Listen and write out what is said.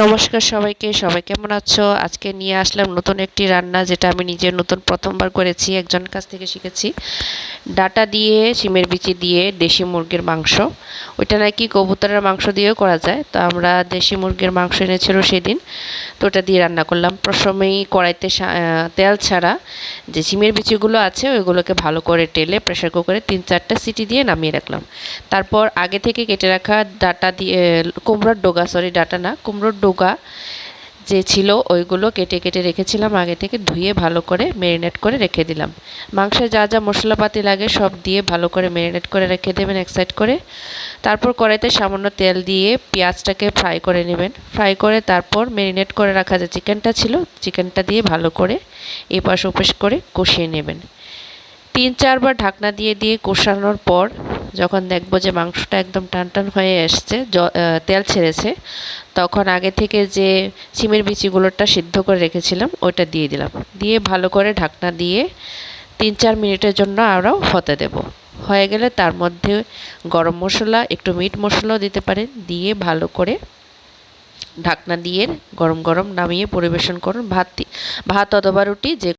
নমস্কার সবাইকে, সবাই কেমন আছো? আজকে নিয়ে আসলাম নতুন একটি রান্না, যেটা আমি নিজের নতুন প্রথমবার করেছি, একজনের কাছ থেকে শিখেছি। ডাটা দিয়ে, শিমের বিচি দিয়ে দেশি মুরগির মাংস। ওইটা নাকি কবুতরের মাংস দিয়েও করা যায়, তো আমরা দেশি মুরগির মাংস এনেছিল সেদিন, তো ওটা দিয়ে রান্না করলাম। প্রথমেই কড়াইতে তেল ছাড়া যে শিমের বিচিগুলো আছে ওইগুলোকে ভালো করে টেলে প্রেসার কুকারে 3-4টা সিটি দিয়ে নামিয়ে রাখলাম। তারপর আগে থেকে কেটে রাখা ডাটা দিয়ে, কুমড়োর ডোগা, সরি ডাটা না, কুমড়োর ডোগা যে ছিল ওইগুলো কেটে কেটে রেখেছিলাম, আগে থেকে ধুয়ে ভালো করে ম্যারিনেট করে রেখে দিলাম। মাংসে যা যা মশলাপাতি লাগে সব দিয়ে ভালো করে ম্যারিনেট করে রেখে দেবেন এক সাইড করে। তারপর কড়াইতে সামান্য তেল দিয়ে পেঁয়াজটাকে ফ্রাই করে নেবেন। ফ্রাই করে তারপর ম্যারিনেট করে রাখা যে চিকেনটা ছিল, চিকেনটা দিয়ে ভালো করে এপাশ ওপাশ করে কষিয়ে নেবেন। 3-4 বার ঢাকনা দিয়ে দিয়ে কষানোর পর যখন দেখবো যে মাংসটা একদম টান টান হয়ে এসছে, তেল ছেড়েছে, তখন আগে থেকে যে শিমের বিচিগুলোটা সিদ্ধ করে রেখেছিলাম ওইটা দিয়ে দিলাম। দিয়ে ভালো করে ঢাকনা দিয়ে 3-4 মিনিটের জন্য আরও হতে দেব। হয়ে গেলে তার মধ্যে গরম মশলা, একটু মিট মশলাও দিতে পারেন, দিয়ে ভালো করে ঢাকনা দিয়ে গরম গরম নামিয়ে পরিবেশন করুন। ভাত অথবা রুটি যে